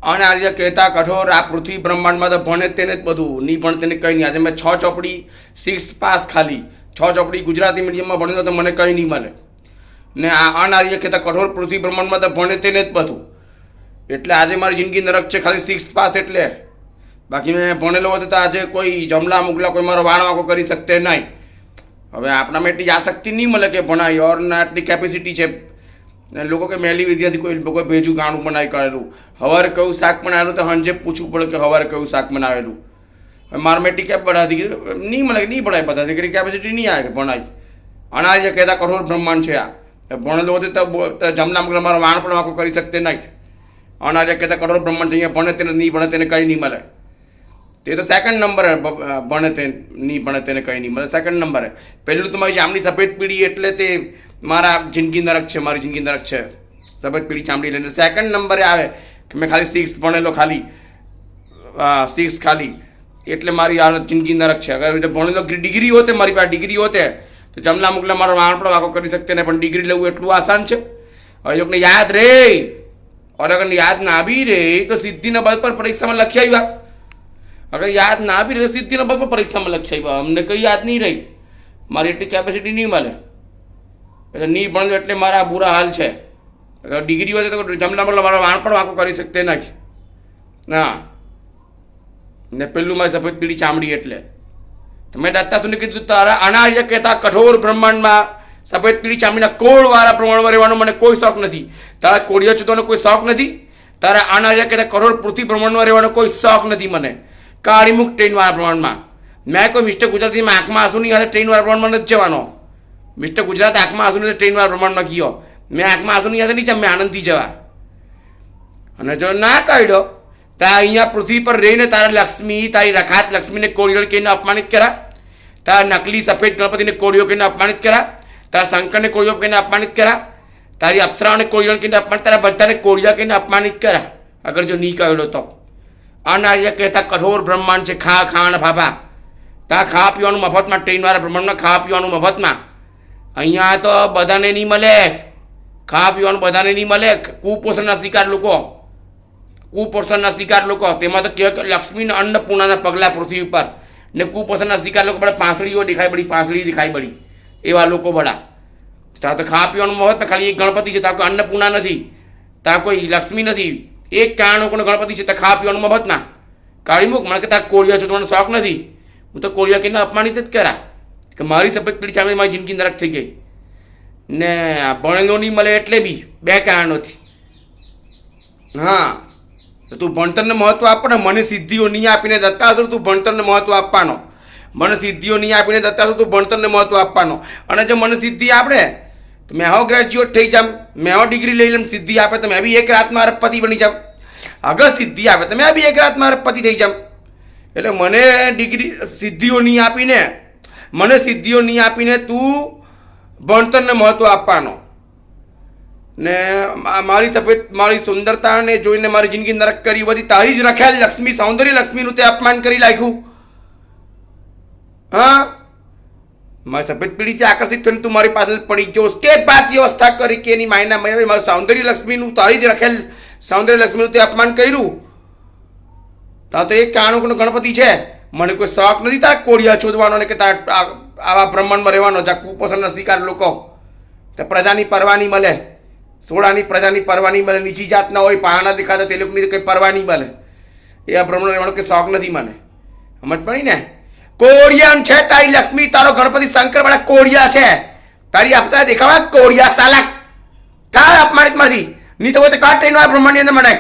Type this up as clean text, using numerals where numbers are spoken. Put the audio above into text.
અનાર્ય કહેતા કઠોર આ પૃથ્વી બ્રહ્માંડમાં તો ભણે તેને જ બધું, નહીં ભણે તેને કંઈ નહીં. આજે મેં 6 ચોપડી 6th પાસ ખાલી 6 ચોપડી ગુજરાતી મીડિયમમાં ભણ્યો તો મને કંઈ નહીં મળે ને આ અનાર્ય કહેતા કઠોર પૃથ્વી બ્રહ્માંડમાં તો ભણે તેને જ બધું. એટલે આજે મારી જિંદગી નરક છે ખાલી 6th પાસ એટલે. બાકી મેં ભણેલો હતો તો આજે કોઈ જમલા મુગલા કોઈ મારો વાણ વાંકો કરી શકતે નહીં. હવે આપણામાં એટલી આસક્તિ નહીં મળે કે ભણાય ઓર ના એટલી કેપેસિટી છે. લોકો કે મેલી વિદ્યાર્થી કોઈ લોકો ભેજું ગાણું બનાવી કરેલું, હવારે કયું શાક બનાવેલું તો સાંજે પૂછવું પડે કે હવારે કયું શાક બનાવેલું. મારે મેં ટીકેપ બનાવી નહીં મળે નહીં ભણાય બધા દીકરી કેપેસિટી નહીં આવે કે ભણાય. અનાર્ય કહેતા કઠોર બ્રહ્માંડ છે આ. ભણેલું હતું તો જમના મુગલા મારો વાણ પણ વાંકો કરી શકતે નહીં. અનાર્ય કહેતા કઠોર બ્રહ્માંડ છે, અહીંયા ભણે તેને નહીં ભણે તેને કંઈ નહીં મળે. તે તો સેકન્ડ નંબર ભણે તે નહીં ભણે તેને કંઈ નહીં મળે, સેકન્ડ નંબરે. પહેલું તો મારી ચામડી સફેદ પીળી એટલે તે મારા જિંદગી નરક છે, મારી જિંદગી નરક છે સફેદ પીળી ચામડી લઈને. સેકન્ડ નંબરે આવે કે મેં ખાલી 6th ભણેલો ખાલી 6th ખાલી એટલે મારી આ જિંદગી નરક છે. અગર ભણેલો ડિગ્રી હોતે મારી પાસે ડિગ્રી હોતે તો જમલા મુગલા મારો વાણ પણ વાંકો કરી શકતે ને. પણ ડિગ્રી લેવું એટલું આસાન છે? હવે લોકોને યાદ રે ઓર અગર યાદ ના બી રે તો સિદ્ધિના બળ પર પરીક્ષામાં લખી આવ્યા. અગર યાદ ના બી રહે તો સિદ્ધિના બળ પર પરીક્ષામાં લખી આવ્યા. અમને કંઈ યાદ નહીં રહી, મારી એટલી કેપેસિટી નહીં મળે એટલે નહીં ભણજો એટલે મારા બુરા હાલ છે. અગર ડિગ્રી હોય તો જમલા મુગલા મારો વાણ પણ વાંકો કરી શકતે નહીં. ના ને પેલું મારી સફેદ પીળી ચામડી એટલે તો મેં અત્યાર સુધી કીધું તારા અનાર્ય કહેતા કઠોર બ્રહ્માંડમાં સફેદ પીળી ચામડીના કોળવાળા પ્રમાણમાં રહેવાનો મને કોઈ શોખ નથી. તારા કોળિયા ચૂતવાનો કોઈ શોખ નથી. તારા અનાર્ય કહેતા કઠોર પૃથ્વી પ્રમાણમાં રહેવાનો કોઈ શોખ નથી મને. કાળીમુખ ટ્રેનવાળા પ્રમાણમાં મેં કોઈ મિસ્ટર ગુજરાતીમાં આંખમાં આંસુ નહીં આવે ટ્રેનવાળા પ્રમાણમાં નથી જવાનો. મિસ્ટર ગુજરાત આંખમાં આંસુ નહીં ટ્રેનવાળા પ્રમાણમાં ગયો. મેં આંખમાં આંસુ નહીં આવે નહીં મેં આનંદથી જવા. અને જો ના કાઢ્યો તો અહીંયા પૃથ્વી પર રહીને તારા લક્ષ્મી તારી રખાત લક્ષ્મીને કોળિયો કહીને અપમાનિત કર્યા, તારા નકલી સફેદ ગણપતિને કોળિયો કહીને અપમાનિત કર્યા, તારા શંકરને કોળિયો કહીને અપમાનિત કર્યા, તારી અપ્સરાઓને કોળિયો કહીને અપમાનિત, તારા બધાને કોળિયા કહીને અપમાનિત કર્યા. અગર જો નહીં કાઢ્યો તો અનાર્ય કહેતા કઠોર બ્રહ્માંડ છે. ખાણ ફાફા ત્યાં ખાવા પીવાનું મફતમાં, ટ્રેનવાળા બ્રહ્માંડમાં ખાવા પીવાનું મફતમાં. અહીંયા તો બધાને નહીં મળે, ખાવા પીવાનું બધાને નહીં મળે. કુપોષણના શિકાર લોકો, કુપોષણના શિકાર લોકો તેમાં તો કહેવાય કે લક્ષ્મીના અન્નપૂર્ણાના પગલાં પૃથ્વી ઉપર ને કુપોષણના શિકાર લોકો બધા પાંસળીઓ દેખાય બળી, પાંસળી દેખાય બળી એવા લોકો બધા. ત્યાં તો ખાવા પીવાનું મહત્વ ખાલી એક ગણપતિ છે, ત્યાં કોઈ અન્નપૂર્ણા નથી, ત્યાં કોઈ લક્ષ્મી નથી. એક કારણ કોનો ગણપતિ છે, ત્યાં ખાવા પીવાનું મફત ના. કાળીમુખ મને કે ત્યાં કોળિયા છો તમને શોખ નથી. હું તો કોળિયા કહીને અપમાનિત જ કર્યા કે મારી સફેદ પીળી ચામડી મારી જિંદગી નરક થઈ ગઈ ને ભણેલો નહીં મળે એટલે બી 2 કારણોથી. હા તો તું ભણતરને મહત્વ આપો ને. મને સિદ્ધિઓ નહીં આપીને દત્તાસુર તું ભણતરને મહત્વ આપવાનો. મને સિદ્ધિઓ નહીં આપીને દત્તાસુર તું ભણતરને મહત્વ આપવાનો. અને જો મને સિદ્ધિ આપે તો મેં હો ગ્રેજ્યુએટ થઈ જામ, મેં હો ડિગ્રી લઈ લઉં. સિદ્ધિ આપે તો મેં બી એક રાતમાં અરબપતિ બની જામ. અગર સિદ્ધિ આપે તો મેં બી એક રાતમાં અરબપતિ થઈ જામ. એટલે મને ડિગ્રી સિદ્ધિઓ નહીં આપીને, મને સિદ્ધિઓ નહીં આપીને તું ભણતરને મહત્વ આપવાનો ને મારી સફેદ મારી સુંદરતાને જોઈને મારી જિંદગી નરક કરી. બધી તારી જ રખેલ લક્ષ્મી સૌંદર્ય લક્ષ્મીનું તે અપમાન કરી નાખ્યું. હા મારી સફેદ પીળીથી આકર્ષિત થઈને તું મારી પાસે પડી ગયો. કે બાદ વ્યવસ્થા કરી કે એની માયના મેળવી મારું સૌંદર્ય લક્ષ્મીનું તારી જ રખેલ સૌંદર્ય લક્ષ્મીનું તે અપમાન કર્યું. ત્યાં તો એક કાણુકનો ગણપતિ છે. મને કોઈ શોખ નથી તાર કોળિયા શોધવાનો ને કે તાર આવા બ્રહ્માંડમાં રહેવાનો. જ્યાં કુપોષણના શિકાર લોકો તે પ્રજાની પરવા નહીં મળે, સોળાની પ્રજાની પરવા નહીં મળે. નીચી જાતના હોય પહાણા દેખાતા તે લોકોની કંઈ પરવા નહીં મળે. એ આ બ્રહ્માંડ રહેવાનો કે શોખ નથી મને. સમજ પડી ને? કોળિયા છે તારી લક્ષ્મી, તારો ગણપતિ શંકર વાળા કોળિયા છે. તારી અપ્સરા દેખાવા કોળિયા સાલા. કા અપમાનિત માંથી નહીં તો કાર ટ્રેન વાળા બ્રહ્માંડની અંદર મને